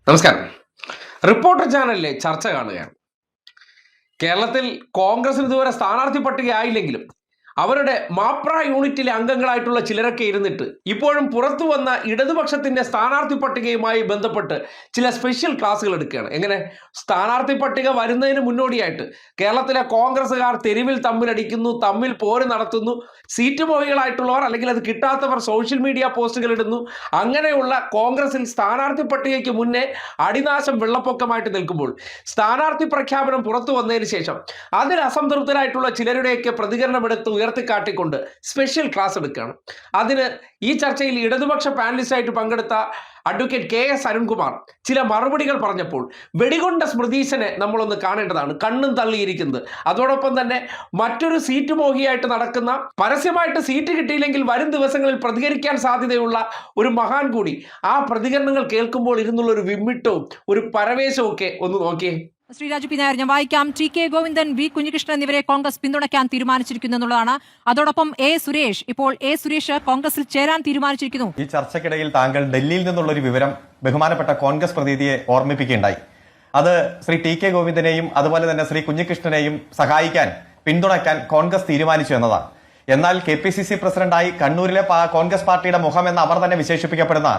നമസ്കാരം. റിപ്പോർട്ടർ ചാനലിലെ ചർച്ച കാണുകയാണ്. കേരളത്തിൽ കോൺഗ്രസിന് ഇതുവരെ സ്ഥാനാർത്ഥി പട്ടിക ആയില്ലെങ്കിലും അവരുടെ മാപ്ര യൂണിറ്റിലെ അംഗങ്ങളായിട്ടുള്ള ചിലരൊക്കെ ഇരുന്നിട്ട് ഇപ്പോഴും പുറത്തു വന്ന ഇടതുപക്ഷത്തിന്റെ സ്ഥാനാർത്ഥി പട്ടികയുമായി ബന്ധപ്പെട്ട് ചില സ്പെഷ്യൽ ക്ലാസ്സുകൾ എടുക്കുകയാണ്. എങ്ങനെ സ്ഥാനാർത്ഥി പട്ടിക വരുന്നതിന് മുന്നോടിയായിട്ട് കേരളത്തിലെ കോൺഗ്രസ്സുകാർ തെരുവിൽ തമ്മിലടിക്കുന്നു, തമ്മിൽ പോര് നടത്തുന്നു, സീറ്റ് മോഹികളായിട്ടുള്ളവർ അല്ലെങ്കിൽ അത് കിട്ടാത്തവർ സോഷ്യൽ മീഡിയ പോസ്റ്റുകൾ ഇടുന്നു. അങ്ങനെയുള്ള കോൺഗ്രസിൽ സ്ഥാനാർത്ഥി പട്ടികയ്ക്ക് മുന്നേ അടിനാശം വെള്ളപ്പൊക്കമായിട്ട് നിൽക്കുമ്പോൾ സ്ഥാനാർത്ഥി പ്രഖ്യാപനം പുറത്തു വന്നതിന് ശേഷം അതിൽ അസംതൃപ്തരായിട്ടുള്ള ചിലരുടെയൊക്കെ പ്രതികരണമെടുത്ത് ഉയർത്തിക്കാട്ടിക്കൊണ്ട് സ്പെഷ്യൽ ക്ലാസ് എടുക്കുകയാണ്. അതിന് ഈ ചർച്ചയിൽ ഇടതുപക്ഷ പാനലിസ്റ്റായിട്ട് പങ്കെടുത്ത അഡ്വക്കേറ്റ് KS അരുൺകുമാർ ചില മറുപടികൾ പറഞ്ഞപ്പോൾ വെടികൊണ്ട സ്മൃതീശനെ നമ്മളൊന്ന് കാണേണ്ടതാണ്, കണ്ണും തള്ളിയിരിക്കുന്നത്. അതോടൊപ്പം തന്നെ മറ്റൊരു സീറ്റ് മോഹിയായിട്ട് നടക്കുന്ന, പരസ്യമായിട്ട് സീറ്റ് കിട്ടിയില്ലെങ്കിൽ വരും ദിവസങ്ങളിൽ പ്രതികരിക്കാൻ സാധ്യതയുള്ള ഒരു മഹാൻ കൂടി ആ പ്രതികരണങ്ങൾ കേൾക്കുമ്പോൾ ഇരുന്നുള്ള ഒരു വിമ്മിട്ടവും ഒരു പരവേശവും ഒക്കെ ഒന്ന് നോക്കിയേ. ശ്രീരാജ് പി നായർ, ഞാൻ വായിക്കാം. ടി.കെ. ഗോവിന്ദൻ, വി. കുഞ്ഞികൃഷ്ണൻ എന്നിവരെ കോൺഗ്രസ് പിന്തുണയ്ക്കാൻ തീരുമാനിച്ചിരിക്കുന്നു എന്നുള്ളതാണ്. അതോടൊപ്പം സുരേഷ്, ഇപ്പോൾ സുരേഷ് കോൺഗ്രസിൽ ചേരാൻ തീരുമാനിച്ചിരിക്കുന്നു. ഈ ചർച്ചയ്ക്കിടയിൽ താങ്കൾ ഡൽഹിയിൽ നിന്നുള്ള ഒരു വിവരം ബഹുമാനപ്പെട്ട കോൺഗ്രസ് പ്രതിനിധിയെ ഓർമ്മിപ്പിക്കുകയുണ്ടായി. അത് ശ്രീ ടി.കെ. ഗോവിന്ദനെയും അതുപോലെ തന്നെ ശ്രീ കുഞ്ഞികൃഷ്ണനെയും സഹായിക്കാൻ, പിന്തുണയ്ക്കാൻ കോൺഗ്രസ് തീരുമാനിച്ചു എന്നതാണ്. എന്നാൽ KPCC പ്രസിഡന്റായി കണ്ണൂരിലെ കോൺഗ്രസ് പാർട്ടിയുടെ മുഖം എന്ന് അവർ തന്നെ വിശേഷിപ്പിക്കപ്പെടുന്ന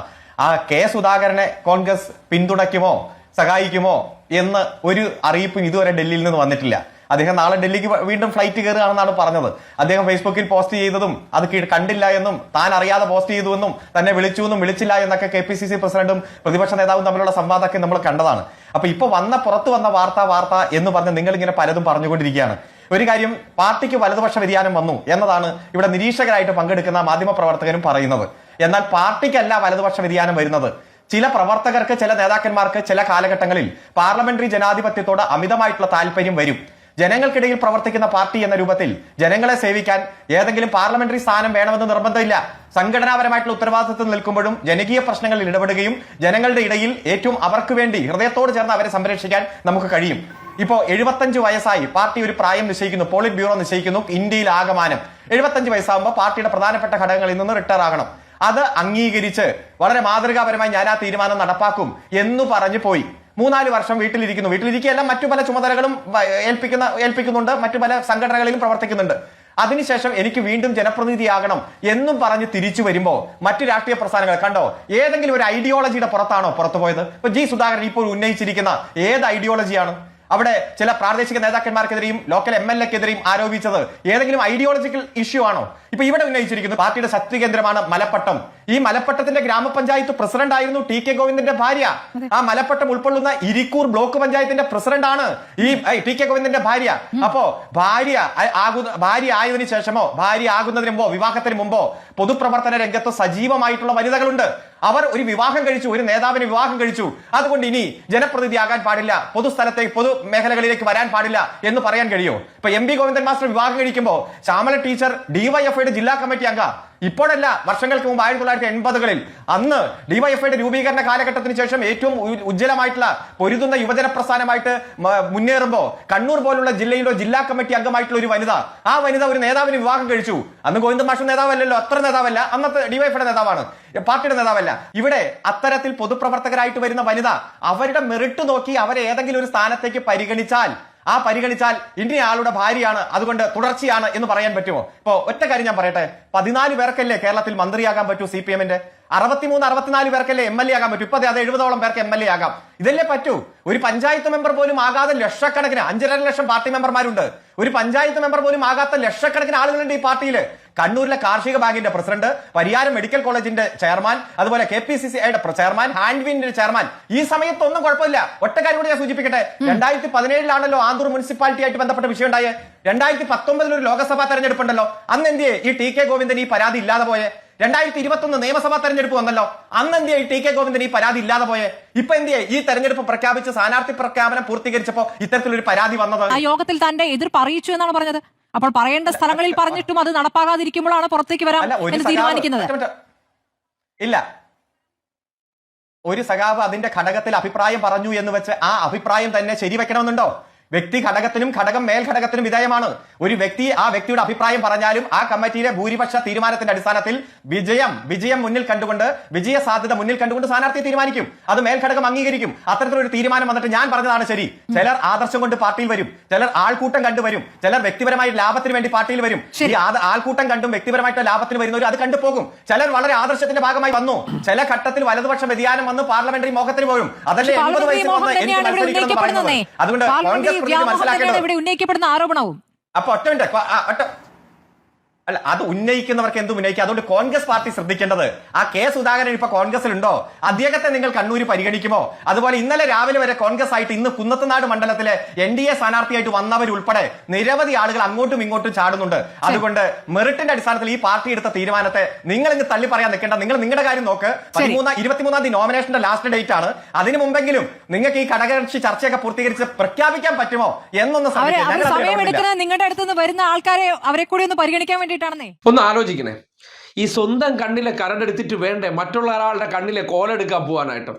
ആ K. സുധാകരനെ കോൺഗ്രസ് പിന്തുണയ്ക്കുമോ സഹായിക്കുമോ എന്ന് ഒരു അറിയിപ്പും ഇതുവരെ ഡൽഹിയിൽ നിന്ന് വന്നിട്ടില്ല. അദ്ദേഹം നാളെ ഡൽഹിക്ക് വീണ്ടും ഫ്ലൈറ്റ് കയറുകയാണെന്നാണ് പറഞ്ഞത്. അദ്ദേഹം ഫേസ്ബുക്കിൽ പോസ്റ്റ് ചെയ്തതും അത് കണ്ടില്ല എന്നും താൻ അറിയാതെ പോസ്റ്റ് ചെയ്തു എന്നും തന്നെ വിളിച്ചു എന്നും വിളിച്ചില്ല എന്നൊക്കെ KPCC പ്രസിഡന്റും പ്രതിപക്ഷ നേതാവും തമ്മിലുള്ള സംവാദമൊക്കെ നമ്മൾ കണ്ടതാണ്. അപ്പൊ ഇപ്പൊ പുറത്തു വന്ന വാർത്ത എന്ന് പറഞ്ഞ് നിങ്ങൾ ഇങ്ങനെ പലതും പറഞ്ഞുകൊണ്ടിരിക്കുകയാണ്. ഒരു കാര്യം, പാർട്ടിക്ക് വലതുപക്ഷ വ്യതിയാനം വന്നു എന്നതാണ് ഇവിടെ നിരീക്ഷകരായിട്ട് പങ്കെടുക്കുന്ന മാധ്യമപ്രവർത്തകരും പറയുന്നത്. എന്നാൽ പാർട്ടിക്കല്ല വലതുപക്ഷ വ്യതിയാനം വരുന്നത്. ചില പ്രവർത്തകർക്ക്, ചില നേതാക്കന്മാർക്ക് ചില കാലഘട്ടങ്ങളിൽ പാർലമെന്ററി ജനാധിപത്യത്തോട് അമിതമായിട്ടുള്ള താല്പര്യം വരും. ജനങ്ങൾക്കിടയിൽ പ്രവർത്തിക്കുന്ന പാർട്ടി എന്ന രൂപത്തിൽ ജനങ്ങളെ സേവിക്കാൻ ഏതെങ്കിലും പാർലമെന്ററി സ്ഥാനം വേണമെന്ന് നിർബന്ധമില്ല. സംഘടനാപരമായിട്ടുള്ള ഉത്തരവാദിത്വത്തിൽ നിൽക്കുമ്പോഴും ജനകീയ പ്രശ്നങ്ങളിൽ ഇടപെടുകയും ജനങ്ങളുടെ ഇടയിൽ ഏറ്റവും അവർക്ക് വേണ്ടി ഹൃദയത്തോട് ചേർന്ന് അവരെ സംരക്ഷിക്കാൻ നമുക്ക് കഴിയും. ഇപ്പോ 75 വയസ്സായി പാർട്ടി ഒരു പ്രായം നിശ്ചയിക്കുന്നു, പോളിറ്റ് ബ്യൂറോ നിശ്ചയിക്കുന്നു. ഇന്ത്യയിൽ ആകമാനം 75 വയസ്സാകുമ്പോൾ പാർട്ടിയുടെ പ്രധാനപ്പെട്ട ഘടകങ്ങളിൽ നിന്ന് റിട്ടയർ ആകണം. അത് അംഗീകരിച്ച് വളരെ മാതൃകാപരമായി ഞാൻ ആ തീരുമാനം നടപ്പാക്കും എന്ന് പറഞ്ഞു പോയി. 3-4 വർഷം വീട്ടിലിരിക്കുന്നു. വീട്ടിലിരിക്കുകയല്ല, മറ്റു പല ചുമതലകളും ഏൽപ്പിക്കുന്നുണ്ട്, മറ്റു പല സംഘടനകളിലും പ്രവർത്തിക്കുന്നുണ്ട്. അതിനുശേഷം എനിക്ക് വീണ്ടും ജനപ്രതിനിധിയാകണം എന്നും പറഞ്ഞ് തിരിച്ചു വരുമ്പോ മറ്റു രാഷ്ട്രീയ പ്രസ്ഥാനങ്ങൾ കണ്ടോ ഏതെങ്കിലും ഒരു ഐഡിയോളജിയുടെ പുറത്താണോ പുറത്തുപോയത്? ഇപ്പൊ G. സുധാകരൻ ഇപ്പോൾ ഉന്നയിച്ചിരിക്കുന്ന ഏത് ഐഡിയോളജിയാണ്? അവിടെ ചില പ്രാദേശിക നേതാക്കന്മാർക്കെതിരെയും ലോക്കൽ MLA-ക്കെതിരെയും ആരോപിച്ചത് ഏതെങ്കിലും ഐഡിയോളജിക്കൽ ഇഷ്യൂ ആണോ? ഇപ്പൊ ഇവിടെ ഉന്നയിച്ചിരിക്കുന്നു പാർട്ടിയുടെ ശക്തി കേന്ദ്രമാണ് മലപ്പട്ടം. ഈ മലപ്പട്ടത്തിന്റെ ഗ്രാമപഞ്ചായത്ത് പ്രസിഡന്റ് ആയിരുന്നു ടി.കെ. ഗോവിന്ദന്റെ ഭാര്യ. ആ മലപ്പട്ടം ഉൾക്കൊള്ളുന്ന ഇരിക്കൂർ ബ്ലോക്ക് പഞ്ചായത്തിന്റെ പ്രസിഡന്റ് ആണ് ഈ ടി.കെ. ഗോവിന്ദന്റെ ഭാര്യ. അപ്പോ ഭാര്യ ആയതിനു ശേഷമോ ഭാര്യ ആകുന്നതിന് മുമ്പോ വിവാഹത്തിന് മുമ്പോ പൊതുപ്രവർത്തന രംഗത്ത് സജീവമായിട്ടുള്ള വനിതകളുണ്ട്. അവർ ഒരു വിവാഹം കഴിച്ചു, ഒരു നേതാവിന് വിവാഹം കഴിച്ചു, അതുകൊണ്ട് ഇനി ജനപ്രതിനിധിയാകാൻ പാടില്ല, പൊതുസ്ഥലത്തേക്ക് പൊതു മേഖലകളിലേക്ക് വരാൻ പാടില്ല എന്ന് പറയാൻ കഴിയോ? ഇപ്പൊ MP ഗോവിന്ദൻ മാസ്റ്റർ വിവാഹം കഴിക്കുമ്പോ ശ്യാമല ടീച്ചർ DYFIയുടെ ജില്ലാ കമ്മിറ്റി അംഗ. ഇപ്പോഴല്ല, വർഷങ്ങൾക്ക് മുമ്പ് 1980-കളിൽ അന്ന് DYFIയുടെ രൂപീകരണ കാലഘട്ടത്തിന് ശേഷം ഏറ്റവും ഉജ്ജ്വലമായിട്ടുള്ള പൊരുതുന്ന യുവജന പ്രസ്ഥാനമായിട്ട് മുന്നേറുമ്പോ കണ്ണൂർ പോലുള്ള ജില്ലയുടെ ജില്ലാ കമ്മിറ്റി അംഗമായിട്ടുള്ള ഒരു വനിത, ആ വനിത ഒരു നേതാവിന് വിവാഹം കഴിച്ചു. അന്ന് ഗോവിന്ദൻ മാസ്റ്റർ നേതാവല്ലല്ലോ, അത്ര നേതാവല്ല, അന്നത്തെ DYFIയുടെ നേതാവാണ്, പാർട്ടിയുടെ നേതാവല്ല. ഇവിടെ അത്തരത്തിൽ പൊതുപ്രവർത്തകരായിട്ട് വരുന്ന വനിത അവരുടെ മെറിറ്റ് നോക്കി അവരെ ഏതെങ്കിലും ഒരു സ്ഥാനത്തേക്ക് പരിഗണിച്ചാൽ ഇനി ആളുടെ ഭാര്യയാണ്, അതുകൊണ്ട് തുടർച്ചയാണ് എന്ന് പറയാൻ പറ്റുമോ? ഇപ്പൊ ഒറ്റ കാര്യം ഞാൻ പറയട്ടെ, 14 പേർക്കല്ലേ കേരളത്തിൽ മന്ത്രിയാകാൻ പറ്റൂ CPM-ന്റെ? 63-64 പേർക്കല്ലേ MLA ആകാൻ പറ്റൂ? ഇപ്പൊ അത് 70ഓളം പേർക്ക് MLA ആകാം. ഇതല്ലേ പറ്റൂ? ഒരു പഞ്ചായത്ത് മെമ്പർ പോലും ആകാതെ ലക്ഷക്കണക്കിന്, 5.5 ലക്ഷം പാർട്ടി മെമ്പർമാരുണ്ട്. ഒരു പഞ്ചായത്ത് മെമ്പർ പോലും ആകാത്ത ലക്ഷക്കണക്കിന് ആളുകളുണ്ട് ഈ പാർട്ടിയിൽ. കണ്ണൂരിലെ കാർഷിക ബാങ്കിന്റെ പ്രസിഡന്റ്, പരിയാരം മെഡിക്കൽ കോളേജിന്റെ ചെയർമാൻ, അതുപോലെ KPCCയുടെ ചെയർമാൻ, ഹാൻഡ്വിന്റെ ചെയർമാൻ. ഈ സമയത്തൊന്നും കുഴപ്പമില്ല. ഒറ്റ കാര്യം കൂടി ഞാൻ സൂചിപ്പിക്കട്ടെ, 2017-ലാണല്ലോ ആന്തൂർ മുനിസിപ്പാലിറ്റി ആയിട്ട് ബന്ധപ്പെട്ട വിഷയം ഉണ്ടായേ. 2019 ഒരു ലോക്സഭാ തെരഞ്ഞെടുപ്പുണ്ടല്ലോ. അന്ന് എന്തിയെ ഈ ടി.കെ. ഗോവിന്ദൻ ഈ പരാതി ഇല്ലാതെ പോയെ? 2021 നിയമസഭാ തെരഞ്ഞെടുപ്പ് വന്നല്ലോ, അന്ന് എന്തിയെ ഈ ടി.കെ. ഗോവിന്ദൻ ഈ പരാതി ഇല്ലാതെ പോയെ? ഇപ്പൊ എന്തിയെ ഈ തെരഞ്ഞെടുപ്പ് പ്രഖ്യാപിച്ച് സ്ഥാനാർത്ഥി പ്രഖ്യാപനം പൂർത്തീകരിച്ചപ്പോ ഇത്തരത്തിലൊരു പരാതി വന്നത്? ആ യോഗത്തിൽ തന്റെ എതിർപ്പ് അറിയിച്ചു എന്നാണ് പറഞ്ഞത്. അപ്പോൾ പറയേണ്ട സ്ഥലങ്ങളിൽ പറഞ്ഞിട്ടും അത് നടപ്പാകാതിരിക്കുമ്പോഴാണ് പുറത്തേക്ക് വരാൻ തീരുമാനിക്കുന്നത്. ഇല്ല, ഒരു സഖാവ് അതിന്റെ ഘടകത്തിൽ അഭിപ്രായം പറഞ്ഞു എന്ന് വെച്ച് ആ അഭിപ്രായം തന്നെ ശരിവെക്കണമെന്നുണ്ടോ? വ്യക്തി ഘടകത്തിനും ഘടകം മേൽഘടകത്തിനും വിധേയമാണ്. ഒരു വ്യക്തി ആ വ്യക്തിയുടെ അഭിപ്രായം പറഞ്ഞാലും ആ കമ്മിറ്റിയിലെ ഭൂരിപക്ഷ തീരുമാനത്തിന്റെ അടിസ്ഥാനത്തിൽ വിജയം മുന്നിൽ കണ്ടുകൊണ്ട്, വിജയ സാധ്യത മുന്നിൽ കണ്ടുകൊണ്ട് സ്ഥാനാർത്ഥിയെ തീരുമാനിക്കും. അത് മേൽഘടകം അംഗീകരിക്കും. അത്തരത്തിലൊരു തീരുമാനം വന്നിട്ട് ഞാൻ പറഞ്ഞതാണ് ശരി. ചിലർ ആദർശം കൊണ്ട് പാർട്ടിയിൽ വരും, ചിലർ ആൾക്കൂട്ടം കണ്ടുവരും, ചിലർ വ്യക്തിപരമായ ലാഭത്തിന് വേണ്ടി പാർട്ടിയിൽ വരും. ഈ ആൾക്കൂട്ടം കണ്ടും വ്യക്തിപരമായിട്ട് ലാഭത്തിന് വരുന്നവർ അത് കണ്ടുപോകും. ചിലർ വളരെ ആദർശത്തിന്റെ ഭാഗമായി വന്നു. ചില ഘട്ടത്തിൽ വലതുപക്ഷ വ്യതിയാനം വന്ന് പാർലമെന്ററി മോഹത്തിന് പോലും. അതല്ലേ 80 വയസ്സിൽ വന്ന് എനിക്ക് മത്സരിക്കണം പറയുന്നത്. അതുകൊണ്ട് കോൺഗ്രസ് മനസ്സിലാക്കേണ്ടത് ഇവിടെ ഉന്നയിക്കപ്പെടുന്ന ആരോപണവും അപ്പൊ അല്ല, അത് ഉന്നയിക്കുന്നവർക്ക് എന്തും ഉന്നയിക്കുക. അതുകൊണ്ട് കോൺഗ്രസ് പാർട്ടി ശ്രദ്ധിക്കേണ്ടത്, ആ കെ സുധാകരൻ ഇപ്പൊ കോൺഗ്രസിലുണ്ടോ, അദ്ദേഹത്തെ നിങ്ങൾ കണ്ണൂര് പരിഗണിക്കുമോ? അതുപോലെ ഇന്നലെ രാവിലെ വരെ കോൺഗ്രസ് ആയിട്ട് ഇന്ന് കുന്നത്തനാട് മണ്ഡലത്തിലെ NDA സ്ഥാനാർത്ഥിയായിട്ട് വന്നവരുൾപ്പെടെ നിരവധി ആളുകൾ അങ്ങോട്ടും ഇങ്ങോട്ടും ചാടുന്നുണ്ട്. അതുകൊണ്ട് മെറിറ്റിന്റെ അടിസ്ഥാനത്തിൽ ഈ പാർട്ടി എടുത്ത തീരുമാനത്തെ നിങ്ങൾ ഇങ്ങ് തള്ളി പറയാൻ നിൽക്കേണ്ട. നിങ്ങൾ നിങ്ങളുടെ കാര്യം നോക്ക്. 23-ാം തീയതി നോമിനേഷന്റെ ലാസ്റ്റ് ഡേറ്റ് ആണ്. അതിനു മുമ്പെങ്കിലും നിങ്ങൾക്ക് ഈ ഘടകകക്ഷി ചർച്ചയൊക്കെ പൂർത്തീകരിച്ച് പ്രഖ്യാപിക്കാൻ പറ്റുമോ എന്നൊന്ന് സമയമെടുക്കുന്ന നിങ്ങളുടെ അടുത്ത് വരുന്ന ആൾക്കാരെ അവരെ കൂടി ഒന്ന് പരിഗണിക്കാൻ വേണ്ടി ഒന്ന് ആലോചിക്കണേ. ഈ സ്വന്തം കണ്ണിലെ കരടെടുത്തിട്ട് വേണ്ടേ മറ്റുള്ള ഒരാളുടെ കണ്ണിലെ കോലെടുക്കാൻ പോകാനായിട്ട്?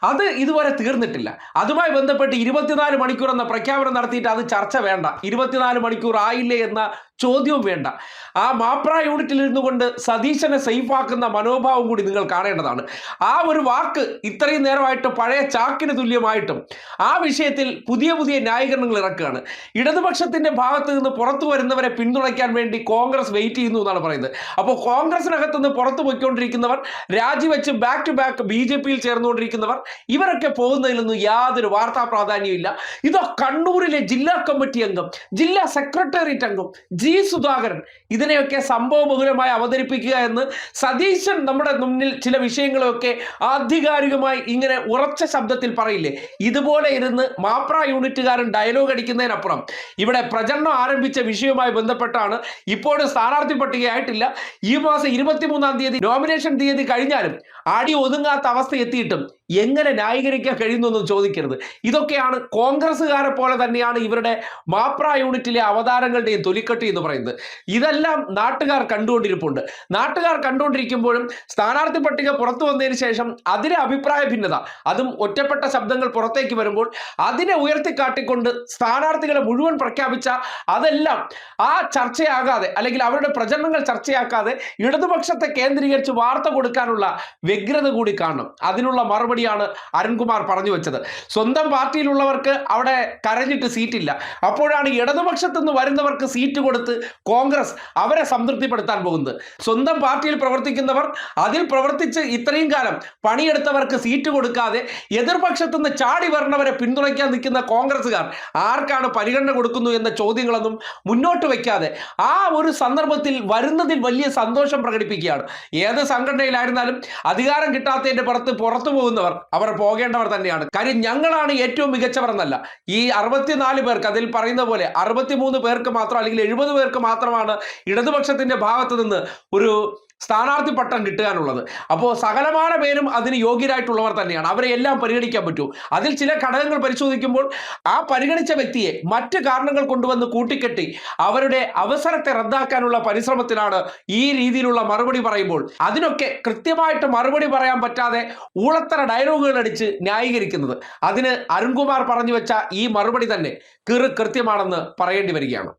അത് ഇതുവരെ തീർന്നിട്ടില്ല. അതുമായി ബന്ധപ്പെട്ട് 24 മണിക്കൂർ എന്ന പ്രഖ്യാപനം നടത്തിയിട്ട് അത് ചർച്ച വേണ്ട. 24 മണിക്കൂർ ആയില്ലേ എന്ന ചോദ്യവും വേണ്ട. ആ മാപ്ര യൂണിറ്റിൽ ഇരുന്നു കൊണ്ട് സതീശനെ സേഫാക്കുന്ന മനോഭാവം കൂടി നിങ്ങൾ കാണേണ്ടതാണ്. ആ ഒരു വാക്ക് ഇത്രയും നേരമായിട്ട് പഴയ ചാക്കിന് തുല്യമായിട്ടും ആ വിഷയത്തിൽ പുതിയ പുതിയ ന്യായീകരണങ്ങൾ ഇറക്കുകയാണ്. ഇടതുപക്ഷത്തിന്റെ ഭാഗത്ത് നിന്ന് പുറത്തു വരുന്നവരെ പിന്തുണയ്ക്കാൻ വേണ്ടി കോൺഗ്രസ് വെയിറ്റ് ചെയ്യുന്നു എന്നാണ് പറയുന്നത്. അപ്പോൾ കോൺഗ്രസിനകത്ത് നിന്ന് പുറത്തു പോയിക്കൊണ്ടിരിക്കുന്നവർ, രാജിവെച്ച് ബാക്ക് ടു ബാക്ക് BJP-യിൽ ചേർന്നുകൊണ്ടിരിക്കുന്നവർ, ഇവരൊക്കെ പോകുന്നതിലൊന്നും യാതൊരു വാർത്താ പ്രാധാന്യമില്ല. ഇതോ കണ്ണൂരിലെ ജില്ലാ കമ്മിറ്റി അംഗം, ജില്ലാ സെക്രട്ടേറിയറ്റ് അംഗം G. സുധാകരൻ ഇതിനെയൊക്കെ സംഭവബഹുലമായി അവതരിപ്പിക്കുക എന്ന് സതീശൻ നമ്മുടെ മുന്നിൽ ചില വിഷയങ്ങളൊക്കെ ആധികാരികമായി ഇങ്ങനെ ഉറച്ച ശബ്ദത്തിൽ പറയില്ലേ? ഇതുപോലെ ഇരുന്ന് മാപ്ര യൂണിറ്റുകാരൻ ഡയലോഗ് അടിക്കുന്നതിനപ്പുറം ഇവിടെ പ്രചരണം ആരംഭിച്ച വിഷയവുമായി ബന്ധപ്പെട്ടാണ് ഇപ്പോഴും സ്ഥാനാർത്ഥി പട്ടികയായിട്ടില്ല. ഈ മാസം 23-ാം തീയതി നോമിനേഷൻ തീയതി കഴിഞ്ഞാലും അടി ഒതുങ്ങാത്ത അവസ്ഥ എത്തിയിട്ടും എങ്ങനെ ന്യായീകരിക്കാൻ കഴിയുന്നു ചോദിക്കരുത്. ഇതൊക്കെയാണ് കോൺഗ്രസ്സുകാരെ പോലെ തന്നെയാണ് ഇവരുടെ മാപ്ര യൂണിറ്റിലെ അവതാരങ്ങളുടെയും തൊലിക്കട്ടി എന്ന് പറയുന്നത്. ഇതെല്ലാം നാട്ടുകാർ കണ്ടുകൊണ്ടിരിപ്പുണ്ട്. നാട്ടുകാർ കണ്ടുകൊണ്ടിരിക്കുമ്പോഴും സ്ഥാനാർത്ഥി പട്ടിക പുറത്തു വന്നതിന് ശേഷം അതിലെ അഭിപ്രായ ഭിന്നത, അതും ഒറ്റപ്പെട്ട ശബ്ദങ്ങൾ പുറത്തേക്ക് വരുമ്പോൾ അതിനെ ഉയർത്തിക്കാട്ടിക്കൊണ്ട് സ്ഥാനാർത്ഥികളെ മുഴുവൻ പ്രഖ്യാപിച്ച അതെല്ലാം ആ ചർച്ചയാകാതെ, അല്ലെങ്കിൽ അവരുടെ പ്രചരണങ്ങൾ ചർച്ചയാക്കാതെ ഇടതുപക്ഷത്തെ കേന്ദ്രീകരിച്ച് വാർത്ത കൊടുക്കാനുള്ള വ്യഗ്രത കൂടി കാണണം. അതിനുള്ള മറുപടിയാണ് അരുൺകുമാർ പറഞ്ഞു വെച്ചത്. സ്വന്തം പാർട്ടിയിലുള്ളവർക്ക് അവിടെ കരഞ്ഞിട്ട് സീറ്റില്ല. അപ്പോഴാണ് ഇടതുപക്ഷത്തു നിന്ന് വരുന്നവർക്ക് സീറ്റ് കൊടുത്ത് കോൺഗ്രസ് അവരെ സംതൃപ്തിപ്പെടുത്താൻ പോകുന്നത്. സ്വന്തം പാർട്ടിയിൽ പ്രവർത്തിക്കുന്നവർ, അതിൽ പ്രവർത്തിച്ച് ഇത്രയും കാലം പണിയെടുത്തവർക്ക് സീറ്റ് കൊടുക്കാതെ എതിർപക്ഷത്തു നിന്ന് ചാടി വരണവരെ പിന്തുണയ്ക്കാൻ നിൽക്കുന്ന കോൺഗ്രസ്സുകാർ ആർക്കാണ് പരിഗണന കൊടുക്കുന്നു എന്ന ചോദ്യങ്ങളൊന്നും മുന്നോട്ട് വയ്ക്കാതെ ആ ഒരു സന്ദർഭത്തിൽ വരുന്നതിൽ വലിയ സന്തോഷം പ്രകടിപ്പിക്കുകയാണ്. ഏത് സംഘടനയിലായിരുന്നാലും അധികാരം കിട്ടാത്തതിന്റെ പുറത്തു പോകുന്നവർ അവർ പോകേണ്ടവർ തന്നെയാണ്. കാര്യം ഞങ്ങളാണ് ഏറ്റവും മികച്ചവർ എന്നല്ല. ഈ 64 പേർക്ക്, അതിൽ പറയുന്ന പോലെ 63 പേർക്ക് മാത്രം, അല്ലെങ്കിൽ 70 പേർക്ക് മാത്രമാണ് ഇടതുപക്ഷത്തിന്റെ ഭാഗത്ത് നിന്ന് ഒരു സ്ഥാനാർത്ഥി പട്ടം കിട്ടാനുള്ളത്. അപ്പോൾ സകലമാന പേരും അതിന് യോഗ്യരായിട്ടുള്ളവർ തന്നെയാണ്. അവരെ എല്ലാം പരിഗണിക്കാൻ പറ്റൂ. അതിൽ ചില ഘടകങ്ങൾ പരിശോധിക്കുമ്പോൾ ആ പരിഗണിച്ച വ്യക്തിയെ മറ്റ് കാരണങ്ങൾ കൊണ്ടുവന്ന് കൂട്ടിക്കെട്ടി അവരുടെ അവസരത്തെ റദ്ദാക്കാനുള്ള പരിശ്രമത്തിലാണ് ഈ രീതിയിലുള്ള മറുപടി പറയുമ്പോൾ അതിനൊക്കെ കൃത്യമായിട്ട് മറുപടി പറയാൻ പറ്റാതെ ഊളത്തര ഡയലോഗുകൾ അടിച്ച് ന്യായീകരിക്കുന്നത്. അതിന് അരുൺകുമാർ പറഞ്ഞു വെച്ച ഈ മറുപടി തന്നെ കൃത്യമാണെന്ന് പറയേണ്ടി വരികയാണ്.